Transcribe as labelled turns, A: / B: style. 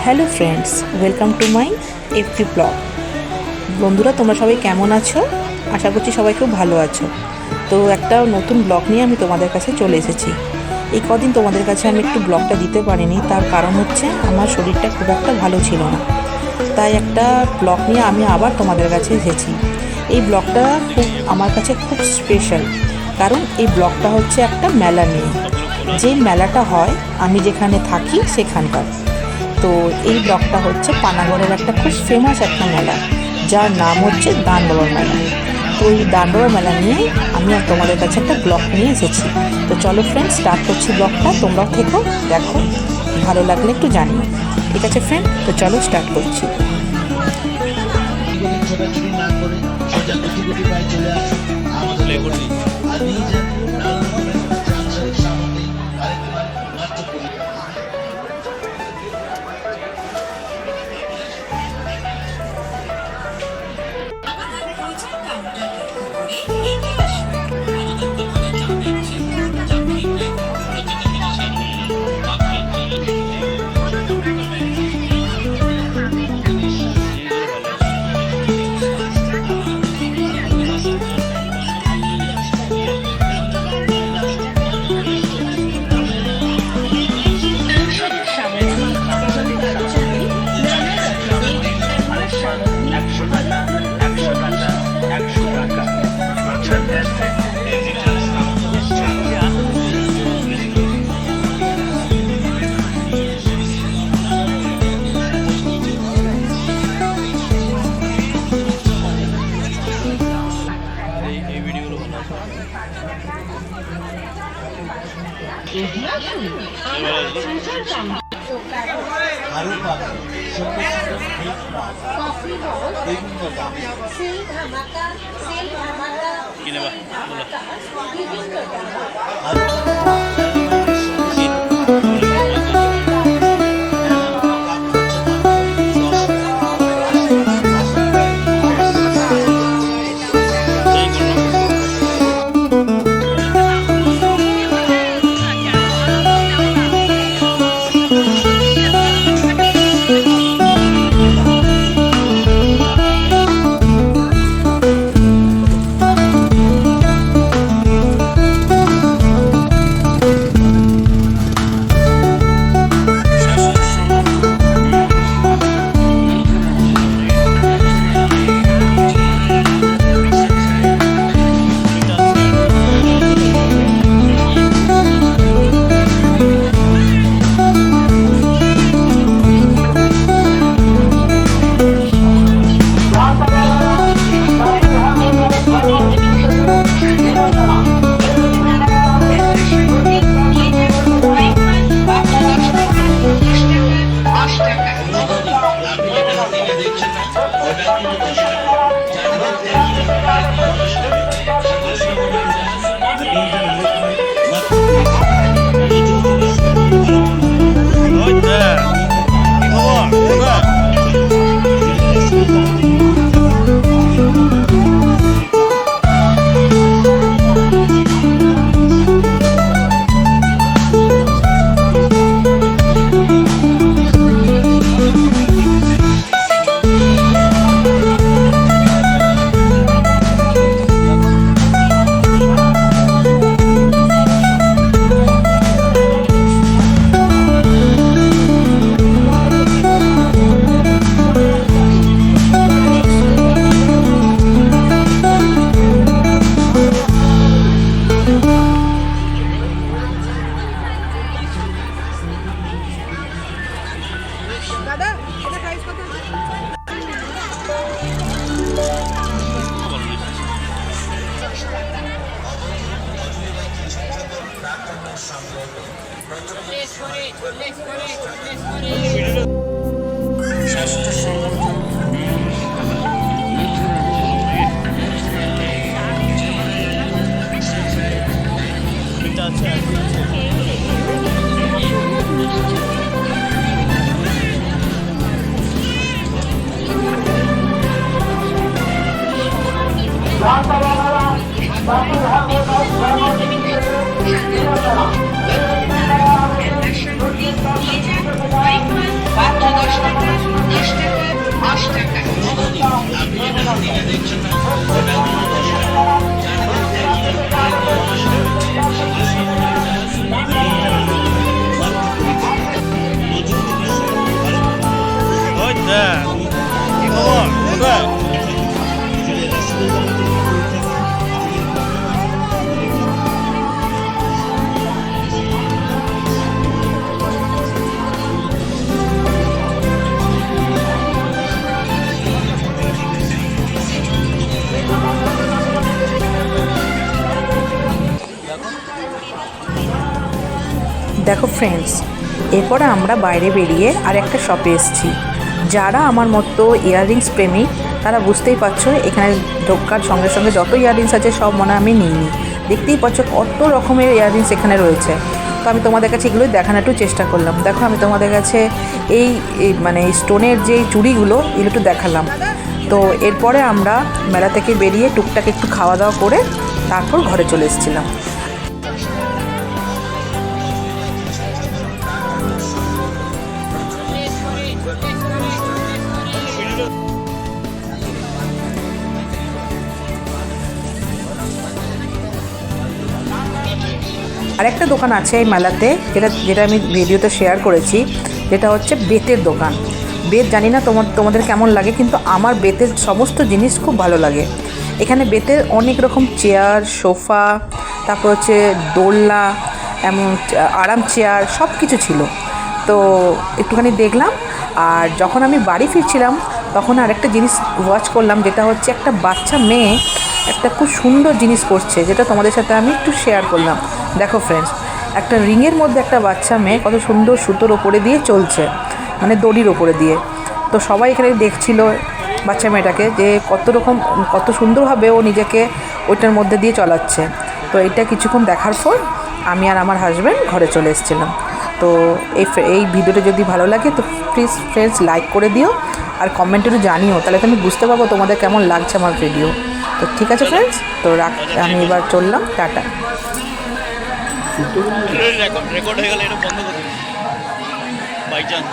A: Hello friends, welcome to my FP blog. বন্ধুরা, তোমরা সবাই কেমন আছো? আশা করছি সবাই খুব ভালো আছো। তো একটা নতুন ব্লগ নিয়ে আমি তোমাদের কাছে চলে এসেছি। এই কদিন তোমাদের কাছে আমি একটু ব্লগটা দিতে পারিনি, তার কারণ হচ্ছে আমার শরীরটা খুব একটা ভালো ছিল না। তাই একটা ব্লগ নিয়ে আমি আবার তোমাদের কাছে এসেছি। এই ব্লগটা আমার কাছে খুব স্পেশাল, কারণ এই ব্লগটা হচ্ছে একটা মেলা নিয়ে। যে মেলাটা হয় আমি যেখানে থাকি সেখানকার। তো এই ব্লগটা হচ্ছে পানাগড়ের একটা খুব ফেমাস একটা মেলা, যার নাম হচ্ছে দানবড় মেলা। তো এই দানবড় মেলা নিয়ে আমি আর তোমাদের কাছে একটা ব্লগ নিয়ে এসেছি। তো চলো ফ্রেন্ড, স্টার্ট করছি ব্লগটা। তোমরাও থেকো, দেখো, ভালো লাগলে একটু জানিও। ঠিক আছে ফ্রেন্ড, তো চলো স্টার্ট করছি।
B: Thank you.
A: দেখো ফ্রেন্ডস, এরপরে আমরা বাইরে বেরিয়ে আর একটা শপে এসেছি। যারা আমার মতো ইয়াররিংস প্রেমী তারা বুঝতেই পারছো, এখানে ঢোকার সঙ্গে সঙ্গে যত ইয়াররিংস আছে সব মনে আমি নিইনি। দেখতেই পাচ্ছ কত রকমের ইয়াররিংস এখানে রয়েছে। তো আমি তোমাদের কাছে এগুলোই দেখানোর একটু চেষ্টা করলাম। দেখো আমি তোমাদের কাছে এই মানে স্টোনের যে চুড়িগুলো এগুলো একটু দেখালাম। তো এরপরে আমরা মেলা থেকে বেরিয়ে টুকটাক একটু খাওয়া দাওয়া করে তারপর ঘরে চলে এসেছিলাম। আরেকটা দোকান আছে এই মেলাতে, যেটা আমি ভিডিওতে শেয়ার করেছি, যেটা হচ্ছে বেতের দোকান। বেত জানি না তোমাদের কেমন লাগে, কিন্তু আমার বেতের সমস্ত জিনিস খুব ভালো লাগে। এখানে বেতের অনেক রকম চেয়ার, সোফা, তারপর হচ্ছে দোলনা, এমন আরাম চেয়ার সব কিছু ছিল। তো একটুখানি দেখলাম। আর যখন আমি বাড়ি ফিরছিলাম তখন আরেকটা জিনিস ওয়াচ করলাম, যেটা হচ্ছে একটা বাচ্চা মেয়ে একটা খুব সুন্দর জিনিস করছে, যেটা তোমাদের সাথে আমি একটু শেয়ার করলাম। দেখো ফ্রেন্ডস, একটা রিংয়ের মধ্যে একটা বাচ্চা মেয়ে কত সুন্দর সুতোর ওপরে দিয়ে চলছে, মানে দড়ির ওপরে দিয়ে। তো সবাই এখানে দেখছিল বাচ্চা মেয়েটাকে, যে কত সুন্দরভাবে ও নিজেকে ওইটার মধ্যে দিয়ে চলাচ্ছে। তো এটা কিছুক্ষণ দেখার পর আমি আর আমার হাজব্যান্ড ঘরে চলে এসেছিলাম। তো এই ভিডিওটা যদি ভালো লাগে তো প্লিজ ফ্রেন্ডস লাইক করে দিও, আর কমেন্টে একটু জানিও, তাহলে তো আমি বুঝতে পারবো তোমাদের কেমন লাগছে আমার ভিডিও। তো ঠিক আছে ফ্রেন্ডস, তো আমি এবার চললাম, টাটা।
B: রেকর্ড হয়ে গেলে এটা বন্ধ করে দিন বাই চান্স।